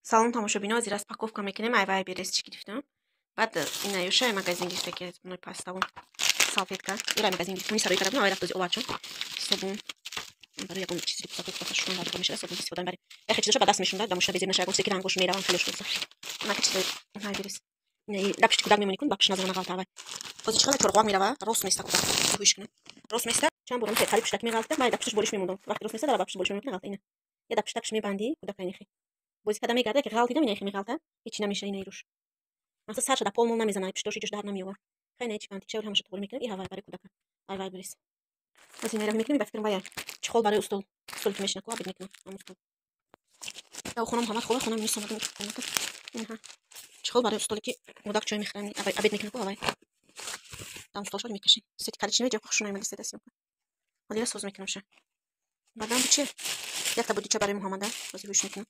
Salon тамошобино зир распаковка мекунем, айвай березчи гирифтам. Баъд ина юшай магазин гирифта ки ной паставу салфетка. Ира магазин гирифтам, ини сарои карабин, айрак дози овачо. Собун. Барои ягон чизи пасаковка ташкун дар мешада, собун истифода бари. Яхе чизаша ба даст мешунда, да мошта безир наша ягон чизи ки рангош мераван филош кунса. Наки чизи ай берез. Ина лапшти кудак мемони кун, бакш назана галта авай. Бози чиқадар чорғоq мерава, рос места кудак. Хуиш кунам. Рос места, чам бурам тет халиб штак мегалта, бай дапштиш болиш мемондам. Вақти рос места дара бапш болиш мемондам галта ина. Я дапштакш мебанди, кудак айнихи. Бози када мегарда ки ғалтида менахи мегалта, ҳеҷ намеша ина ируш. Маса саршада полмол намезана, пиштоши ҷош дар намеёва. Хай не чиканти чавр ҳамаша туғул мекунам, и ҳавай бари кудака. Айвай берез. Аз инера мекунам, ба фикрам вая. Чихол барои устол, устол ки мешина ко абид мекунам, ам устол. Я хонам ҳамат хола, хонам мисам адам комната. Инҳа. Чихол барои устоли ки кудак чой мехӯрам, абид мекунам ко авай. Там устол шо мекашин. Сети калич невеҷа хушуна имади седа сиём. Валира соз мекунам ша. Бадам биче. Якта будича барои Муҳаммада, бози гӯш мекунам.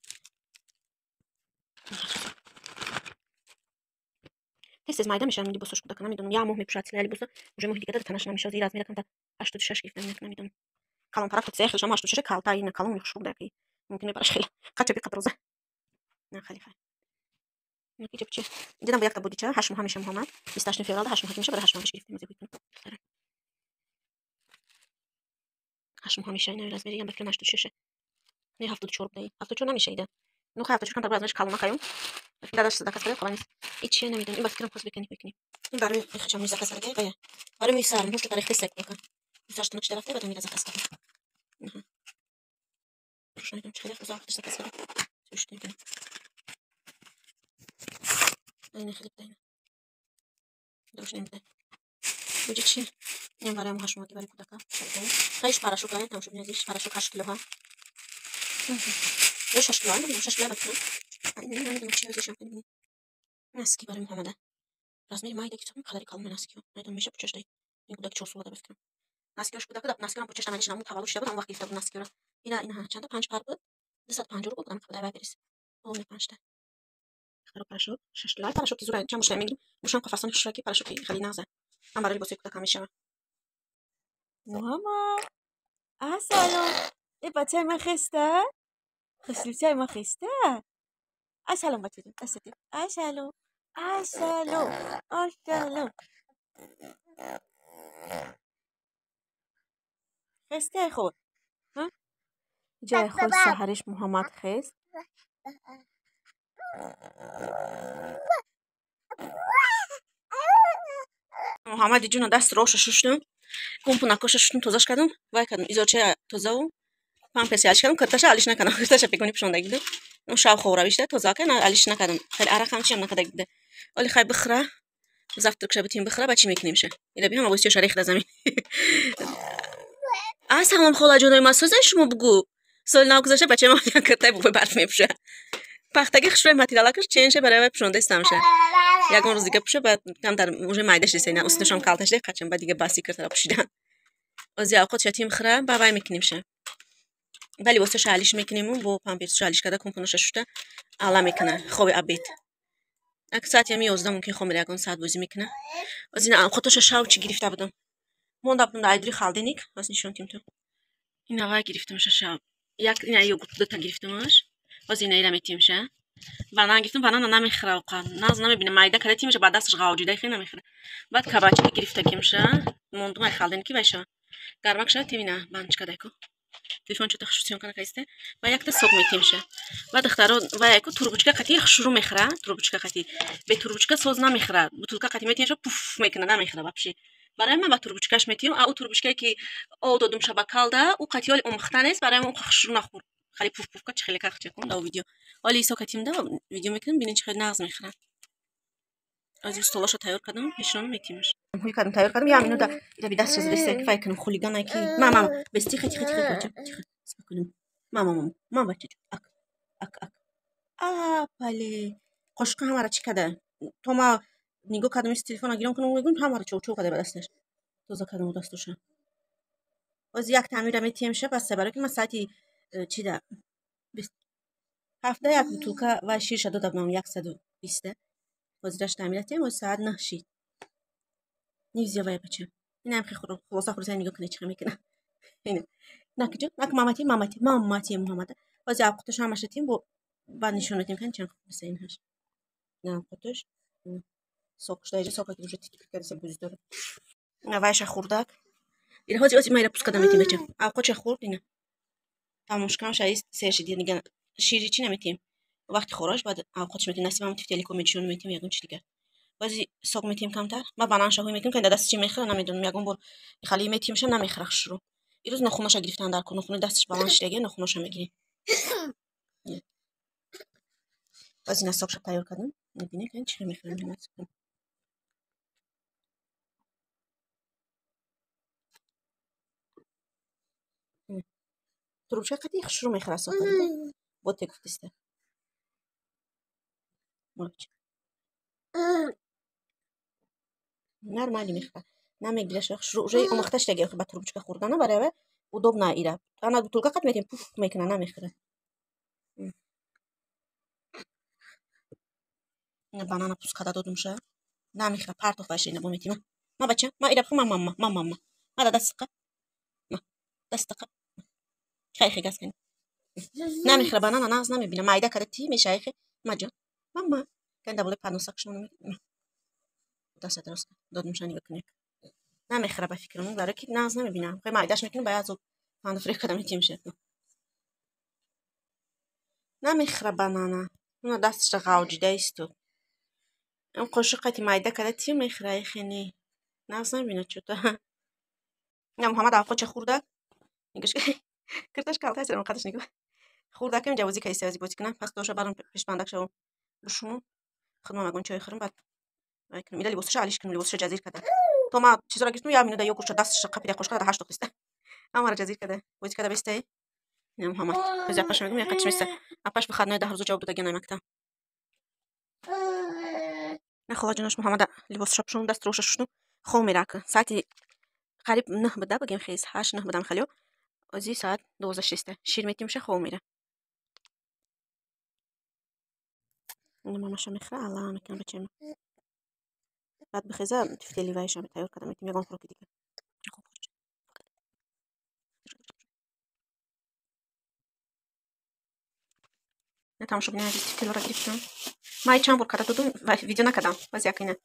Тез майда мешавад либосош кудака намедонам. Я моҳ мепушад силаи либоса, уже моҳи дигар танаш намешавад, зира аз меракам та 86 гирифтам, намедонам. Калон тараф тутсех хелшам 86 калта ина калон мехушук даки. Мумкин мебараш хела. Қача би қадроза. На хали хай. Ну киче биче. Дидам бо якта будича 8 моҳ мешам Муҳаммад. 28 февралда 8 моҳ меша, барои 8 моҳ гирифтем меза битун. 8 моҳ меша ина аз меригам ба фикрам 86. Не 74 буда. 74 намеша ида. Ну хай 74 кам аз калон накаём. Дадаш заказ када қаванис. Ич намедонам. Ба фикрам хос бекани бекани. ин барои хичам ми заказ када гая. Барои ми сар муш тарих тесак яка. Мисаш тнуч тарафта бадам мира заказ када. Аха. Шайдам чхеля заказ заказ када. Суште када. Айна хлеб дайна. Дошнем дай. Будет чи. Я барои ам хашмоти барои кудака. Хайш парашок ай там шуб незиш парашок 8 кило ха. Я 6 кило, я 6 кило бакна. Не намедонам чи озишам кадини. Наски барои Муҳаммада. Размери майда китом қадари калон наскиё. Найдам меша пучашдай. Ин кудак 4 сола да бафикрам. Наскиёш кудака дап наскиём пучашда маниш наму таваллуд шуда буд, ам вақт гирифта буд наскиёра. Ина чанда 5 пар буд. 250 буд, ам хабадай берес. Олне 5 та. Харо парашок 6 кило. Парашок зура чам муштай мегирим. Мушам қафасон шураки парашоки хали наза. Ам барои либоси кудака мешава. Mama, سلام. بچه من خسته؟ خسته من خسته؟ سلام بچه جون. سلام. سلام. خسته خود. ها؟ جای خوش سحرش محمد خست. محمد جون دست روش ششتم. پمپوناکو ششتم توزاش کردم. وای کردم. ایزوچه توزاو. پامپرس یالش کردم. کتاش آلیش نکنم. کتاش پیکونی پشونده گیده. اون شاو خورا بیشتر توزا که نه آلیش نکردم. خیلی عرق هم چیم نکرده گیده. ولی خیلی بخره. زفتر کشه بتیم بخره بچی میکنیم شه. اینا بیام آگوستیو شریخ دزمی. سلام خاله جونای ما سازن شما بگو. سال نو گذشته بچه ما میان کرده بو برف میپشه. پختگی خشوی ماتیرالاکش چنشه برای پشونده استم شه. یکم روز دیگه پشه بعد کم در موج مایدش دیسه استشام کالتش دیگه قچم بعد دیگه باسی کرده پوشیدن. از یا خود شتیم خره بابای میکنیم شه. ولی واسه شالیش میکنیم و پامپرس شالیش کرده کمپونش شده. علا میکنه خوبی ابید. اکثریت یمی 11 ممکن خمر یکان ساعت بازی میکنه. از این خودش شاو چی گرفته بودم. من دابم دایدری خالدینیک از نشون تیم تو. این آقای گرفتم شاو. یک این یوگورت دو تا گرفتمش. از این ایرم تیم شه. بانان گرفتم بانان نمیخوره واقعا. ناز نمیبینه مایده کرده تیمش بعد دستش غاوجیده خیلی نمیخوره. بعد کبابی گرفته کیمشه. موندم خالدینیکی باشه. گرمک شد تیمینا بانچ کده کو. تلفن چه تخشیون کنه کایسته. و یک تا سوق میتیمشه. بعد اختارو و یکو توربوچکا قطعی شروع میخوره. توربوچکا قطعی. به توربوچکا سوز نمیخوره. بطولکا قطعی میتیمشه پوف میکنه نمیخوره بابشی. برای من با توربوچکاش میتیم. او توربوچکایی که او دادم شب کالده. او قطعی امختن است برای من شروع نخور. خالی پوف پوف کچ خیلی کاخ چکون داو ویدیو. ولی سوکتیم داو ویدیو میکنم ببینید چقدر ناز میخوره. از استولش تیار کردم میشونم میتیمش. هوی کردم تیار کردم یا منو دا بیدست چیز دسته فکر کنم خولیگانه کی. ماما بستی خیلی بچه. بکنم. ماما بچه. پله. خوشک همارا چی کده؟ تو ما نگاه کردم این تلفن اگرام کنم میگم همارا چو کده به دستش. توزا کردم دستش. از یک تعمیر میتیم شه پس برای که من ساعتی چی ده؟ هفته یک بطولکا و شیر شده دادم 120. وزیرش تعمیراتیم و ساعت نشید. نیوزیا وای بچه. این هم خیلی خلاصه خورده نگاه کنه چی میکنه. اینه. نکجا نک ماماتی محمد. وزی آب قطعش همش تیم با بعد نشون میدیم که چند مثل این هست. نه خودش ساقش دایجه ساقه که دوشه تیک کرده بوز داره. نه وایش خوردک. این هازی مایره پوس کدام میتیم بچه. آقا چه خورد اینه. تموش کنم شاید سرش دیگه نگه شیری چی نمیتیم. وقتی خوراش بعد آقاش میتیم نصیبم تیفتی کمیشون میتیم یکون چی دیگه. بازی ساق میتیم کمتر. ما بنان شهوی میتیم که دستش میخره نمیدونم یکون بر خالی میتیم شم نمیخرخش رو. ایروز نخونش گرفتن در کن نخونه دستش بالانش دیگه نخونش میگیری. بازی نساق شب تیار کردم. نبینه که چی میخرم نمیتونم. تروبچه قدی خشرو میخره ساق کنه. بود تکفتیسته. ماچ. نرمالی میخره. نمیگیرش خشرو جای امختش دیگه خب تروبچه خوردن برای удобно ایره. انا بطولگه قد میتیم پوف میکنه نمیخره. نه بانانا پوس کدا دادم شه. نمیخره پرتو باشه اینو میتیم. ما بچه ما ایره بخون ماما. ما دستقه. ما دستقه. خیلی گاز کنی. نمیخره بانانا ناز نمیبینه. مایده کردی میشه خیلی ماجا. ماما. کنده بوده پانوساکشون میکنه. دست درست دادم شانی بکنه. نمیخره به فکرمون برای کی ناز نمیبینم. خیلی مایدهش میکنه باید زود پاندو فریک کدام میتیم شه. نمیخره بانانا. اون دستش غاوجیده است. اون قشقتی مایده کردی میخره خیلی. ناز نمیبینه چطور. نه محمد عفو چه خورده؟ میگه کردش کالت هست قدش نگو خورده که جوازی کیسه ازی بودی کنم پس دوشه برام پیش بندک شو بشمو خدمت مگون چای خورم بعد میکنم میدلی واسه علیش کنم واسه جزیر کده تو ما چیزا را گفتم یا مینو دایو کوش دست شقه پیدا خوش کرده 8 تا اما را جزیر کده بودی کده بیسته نه محمد از اپاش میگم یا قچ میسته اپاش بخاد نه ده روز جواب دادن نمکتا نه خدا جونش محمد لباس شبشون دست روش شنو خو میراک ساعتی قریب نه بده بگیم خیس 8 نه بدم خلیو ازی ساعت 12 شسته شیر میتیم شه خو میره إنه ماما شمخرة الله أنا كان بتشم بعد بخزان تفتلي فايشة بتاعي كده ميتم يقون خروج ديك نتام شو بنادي تفتلي ورا جريتهم ما يتشام بور كده تدوم فيديو نكدام بس ياكينا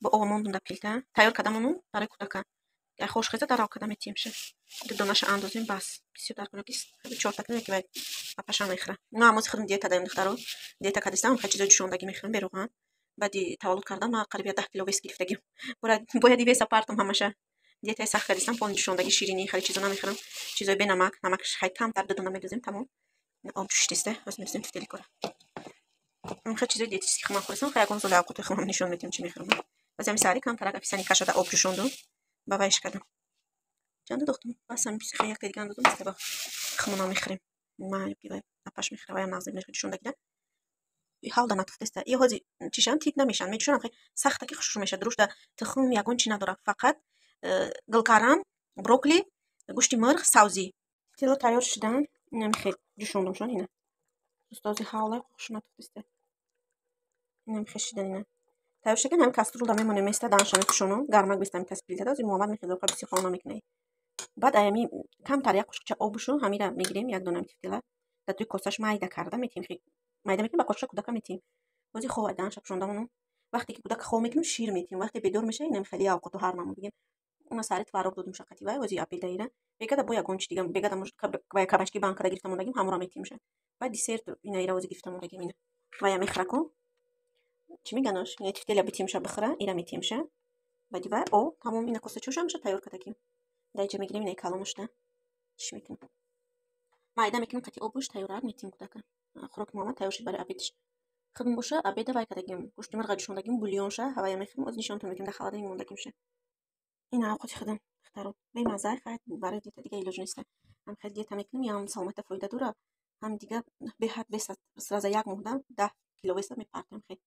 بقوة مون دا بيلتا تايور كده منو تاري كودا يا خوش خزة تراو كده ميتم شه بدوناش أندوزين بس بسيو دار كنا كيس بتشوف تكنا كي بعد أباشا مخرة ما خدم ديتا دايم نختارو ديتا كدستام خد چیزای جوشون داگی میخرم بروغان بعدی تولد کردم ما قریب 10 کیلو ویس گرفتگیم باید دیویس آپارتم همشه دیتا سخت کردم پون جوشون داگی شیرینی خیلی چیزا نمیخرم چیزای به نمکش خیلی کم تر دادم نمیدازیم تمام آب جوش تسته بس میرسیم تفتیلی کنه اون خیلی چیزای دیتی خم خورستم خیلی کنم زود عقد خم نشون میدیم چی میخرم بس همین سری کم تر فیسانی کاشته آب جوشون دو با وایش کردم چند دختم بس هم بیس خیلی دیگه اندازم است با خم میخریم ما بیای آپاش میخرم و نازم نشون جوشون داگیده حالا نتفتسته یه هازی چیشان تیت نمیشن میشونم خیلی سخته که خوش میشه دروش ده تخم یکون چی نداره فقط گلکارم بروکلی گوشت مرغ سوزی تیلو تیار شدن نمیخواد جوشوندم شون اینه استازی حالا خوش نتفتسته نمیخواد شدن اینه تیار شکن هم کاسترول دامه منو میسته دانشانه کشونو گرمک بیستم کسبیل داد از محمد میخواد قبل سی خوانا میکنه بعد ایامی کم تر یک قشق آبشو همیرا میگیریم یک دونه تفتیله در توی کاسش مایده کرده میتیم خیلی مایده میتیم با قشق کودک میتیم بازی خوب دانش شوندمونو وقتی که کودک خوب میکنیم شیر میتیم وقتی بدور میشه نمیخواد یا قطو هر نمو بگیم اون سریت وارد دادم شقتی وای بازی آبی دایره بگه باید گونچ دیگه بگه مش باید کباشکی بانک گرفتم بگیم همراه میتیم شه بعد دیسرت اینا ایرا بازی گرفتم بگیم اینا وای میخرکو چی میگنش نه تفتیله بیتیم شه بخره ایرا میتیم شه بعدی وای او تمام اینا کوسه چوشم شه تیار کردیم دایجه میگیریم اینا کلامشته چی میکنیم مایده میکنیم کتی آبوش تیار میتیم کودک خوراک مامان تیار شد برای آبیش خدمت باشه آبیده وای کردیم گوشت مرغ جوشون دادیم بولیون شه هوای میخوام از نشون تو میکنیم داخل دادیم مونده کیمشه این علاقه خدم اختارو به مزه خیلی برای دیتا دیگه ایلوج نیسته هم خیلی دیتا میکنیم یا هم سلامت فایده داره هم دیگه به حد بس از یک مهده 10 کیلو وسط میپرتم خیلی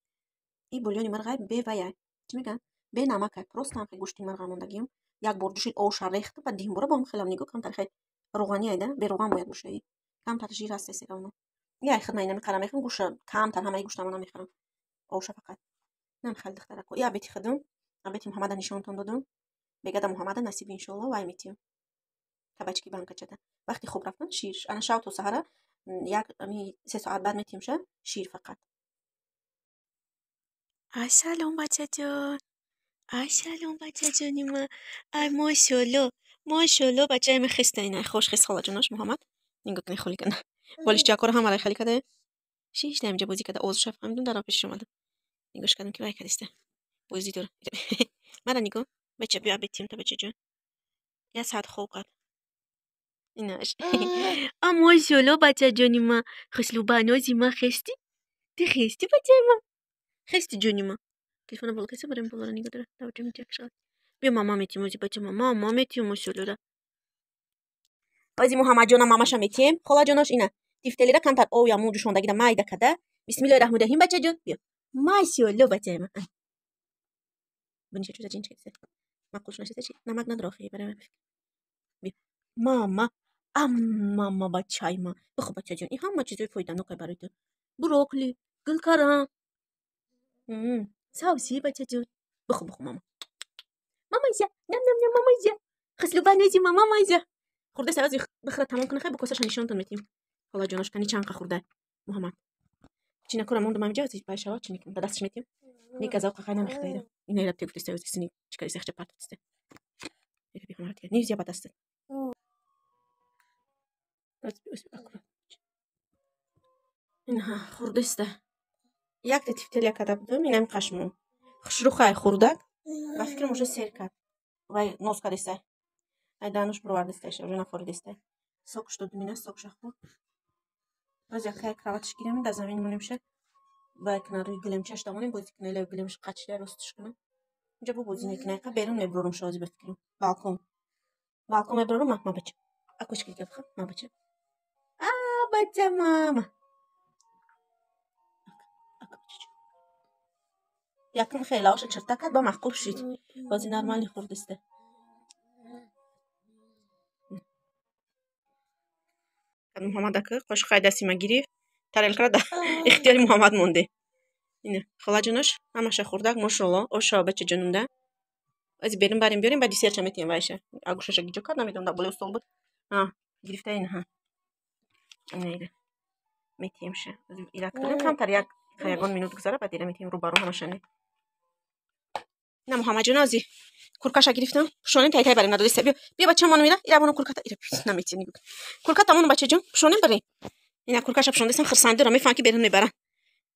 این بولیون مرغ به وای چی میگن به نمک پروست هم خیلی گوشت مرغ موندگیم یک بردوش آش ریخته بعد دیم برو با هم خیلی نگاه کم تر روغانی ایده به روغن باید باشه کم تر شیر هست سیگانو یا خدمت اینا میخرم میخوام گوشت کم تر همه گوشتمون میخرم آش فقط نمیخواد دخترا کو یا بیتی خدم بیتی محمد نشون تون دادم بگه محمد نصیب ان شاء الله وای میتیم تبچکی بانک چته وقتی خوب رفتن شیرش انا شاو تو سهره یک 3 ساعت بعد میتیم شه شیر فقط. سلام بچه جان. سلام بچه جانی من. ماشالله ماشالله بچه من خسته اینه خوش خست خاله جانش محمد نگاه کنی خالی کنه بالش جاکار هم علی خالی کرده شیش نمیجا بازی کرده اوز شف همین در پیش اومده نگاش کردم که وای کردسته بازی داره من نگاه بچه بیا بتیم تا بچه جان یه ساعت خوب کرد ایناش ماشالله بچه جانی من خسلو بنازی من خستی تی خستی بچه من خستی جانی من تلفن بالا کسی بریم بالا نگاه داره توجه میچه شد بیا ماما میتیم بازی بچه ماما میتیم ماشالله بازی محمد جانم ماماشم میتیم خاله جانش اینه تیفتلیره کمتر او یا موجو شوندگی ده مایده کده بسم الله الرحمن الرحیم بچه جان بیا ماشالله بچه من بنی چه جین چه معقول نشه چی نمک نداره خیلی برام بیا ماما ماما بچه ما بخو بچه جان این همه چیزای فایده‌مند برای تو بروکلی گلکارا ساوسی بچه جان بخو ماما ماما ایزه نم نم نم ماما ایزه خسلو بنازی ماما ایزه خورده سوازی بخره تمام کنه خیلی بکوسش نشونتون میتیم حالا جانش کنی چند خورده محمد چی نکنم موندم من جاوزی باشه چی نکنم دستش میتیم نیک از آقا خیلی نمیخوره این ایراد تیفت سوازی سنی چیکاری سخت پات است یکی بیخوام هات نیز یا است بس بکن اینها خورده است یک تیفتلی کده بودم اینم قشمون خشرو خای خورده و فکر موشه سیر کرد وای نوز کردسته ای دانش پروردسته شه جنا خوردسته سوکش دو مینه سوکش خو از یک کراواتش گیرم در زمین مونیمشه با کناری گلمچش دامونیم بازی کنه لب گلمش قچله راستش کنه اینجا بو بازی میکنه که بیرون میبرم شازی بفکرم بالکن میبرم ما بچه اکوش کی گفت ما بچه بچه ماما یکم خیلی آش چرتا کرد با معقول شید بازی نرمالی خوردسته محمد که خوش خیلی دستی مگیری تریل کرده اختیاری محمد مونده اینه خاله جانش همش خوردک ماشاءالله اوشا بچه جنونده از بریم بیاریم بعد دیسر چه میتیم وایشه اگوشش گیجو کرد نمیدونم بالا استول بود گرفته اینها اینه میتیم شه ایراد کنیم کمتر یک یگان مینوت گذاره بعد دیره میتیم رو بارو همشنه نه محمد جان ازی کورکاش گرفتم شونیم تای بریم ندادسته بیا بچه مون میره ایرا مون کورکاتا ایرا نمیتیم نگو کورکاتا مون بچه جون شونیم بریم اینا کورکاش شوندسم خرسنده رو میفهمی برن میبرن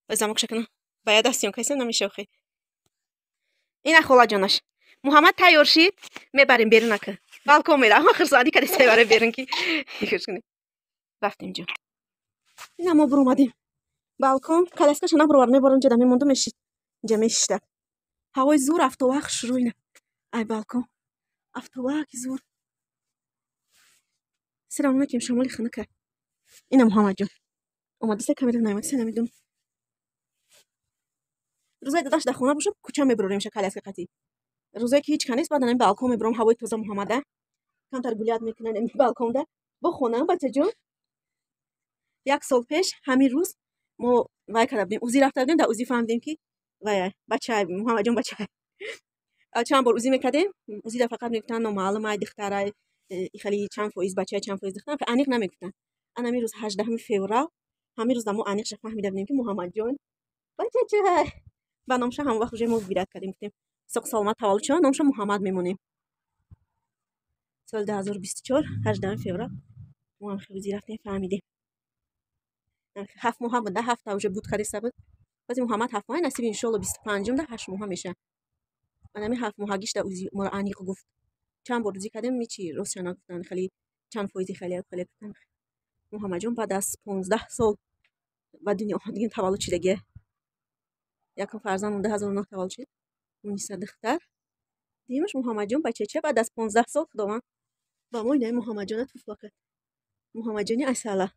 بزامک شکنه باید دستیم کسی نمیشه خیلی اینا خاله جانش محمد تیار شید میبریم بیرون که بالکن میره اما خرسندی کردی سیاره بیرون کی خوش کنی رفتیم جون اینا ما برو اومدیم بالکن کلاسکش نه برو میبرن جدا میموندم میشید جمعشت هوای زور افتواق شروع اینه ای بالکن افتواق زور سلام علیکم شمالی خنه که اینا محمد جون اومده سه کامیرا نمیاد سه نمیدونم روزای داداش در خونه باشم کوچه میبریم شه کلاسک قتی روزایی که هیچ کنیست بعد من بالکن میبرم هوای تازه محمده کمتر گلیات میکنن این بالکن ده بخونم بچه جون یک سال پیش همین روز ما وای کردیم اوزی رفته بودیم در اوزی فهمیدیم که وای بچه محمد جون بچه چند بار اوزی میکردیم اوزی فقط میگفتن معلم ای دختره خیلی چند فایز بچه چند فایز دختر انیق نمیگفتن انا می روز 18 فوریه همین روز ما انیق فهمیده بودیم که محمد جون بچه چه و نامش هم وقت ما ویرات کردیم گفتیم سق سلامت تولد شو نامش محمد میمونیم سال 2024 18 فوریه ما هم خیلی رفتیم فهمیدیم 7 ماه بود 7 تا وجه بود خریسته بود بعد محمد 7 ماه نصیب ان شاء الله 25 ده 8 ماه میشه من همین 7 ماه گیش اوزی ما انیق گفت چند بار روزی کردیم میچی روشنا گفتن خیلی چند فایزی خیلی گفتن محمد جون بعد از 15 سال و دنیا دیگه تولد شد دیگه یکم فرزند مونده 1009 تولد شد اون دختر دیمش محمد جون بچه چه بعد از 15 سال خداوند با ما اینه محمد جون تو فاکت محمد جونی اصلا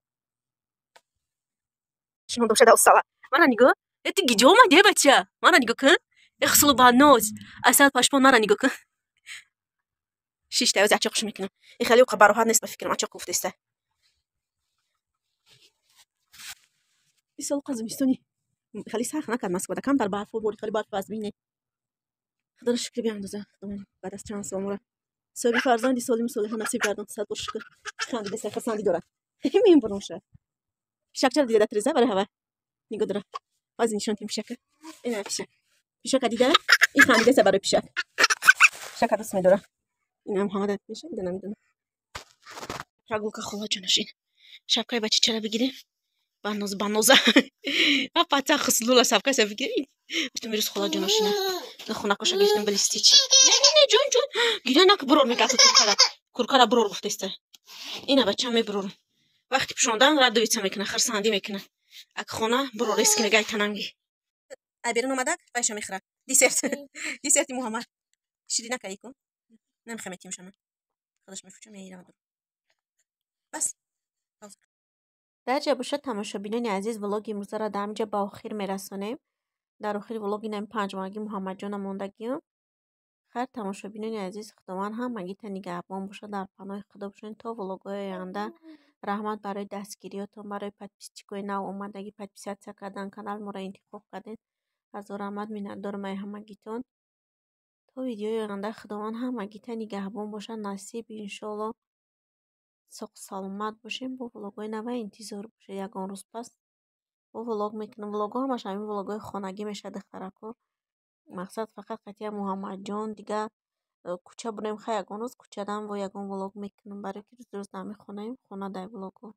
شما دوشه دا اصلا من نگاه ات گیجو اومده بچه من نگاه کن اخسلو با نوز اصلا پشمان من نگاه کن شش تا از عچقش میکنم این خیلی قبر راحت نیست بفکرم عچق گفتسته بیسال قزم استونی خیلی سخت نکرد مسکو کم در برف بود خیلی برف از بینه خدا شکر بیاندازه بعد از چند سال مورا سوی فرزندی سالم صالح نصیب کردن صد بار شکر خندیده سر خسندی داره همین برونشه пишак чара дида треза барои ҳава нигоҳ дора ҳозир нишон дидем пишака ина пишак пишака дида ин хандидаса барои пишак пишака дӯст медора инам ҳамада меша дида намедонам прогулка холадҷонашин шапкаи бачачара бигирем баноза ва паца хусулула сапкаса бигирем гуфтам ирӯз холадҷонашина хунакоша гирифтем балистичи не ҷон гира нак бурор мекард куркара бурор гуфтеста ина бачам мебурорам вақти пушондан радовица мекунад харсанди мекунад ак хона бурор эски мегай тананги ай берун омадак вайша мехӯра десерти муҳаммад ширина кайку намехоҳам этимшана худаш мефучам яирам бас дар ҷабуша тамошобинони азиз влоги имрӯзаро дар ҳаминҷа ба охир мерасонем дар охири влоги нами панҷумаги муҳаммаҷона мондагиём хайр тамошобинони азиз худованд ҳамагита нигаҳбон бошад дар паноҳи худо бошед то влогҳои оянда раҳмат барои дастгириётон барои подписчикои нав омадаги подписатсия кардан канал моро интихоб кардед ҳазор раҳмат миннатдорам аз ҳамагитон то видеои оянда худованд ҳамагита нигаҳбон бошад насиби иншоалло соғ саломат бошем бо влогҳои навай интизор бошед ягон рӯз пас бо влог мекунам влогҳо ҳамаш ҳамин влогҳои хонагӣ мешавад духтарако мақсад фақат қатъия муҳаммадҷон дигар кӯча бурем хай ягон рӯз кӯчадан во ягон влог мекунам барои ки рӯз намехонаем хона дай влогҳо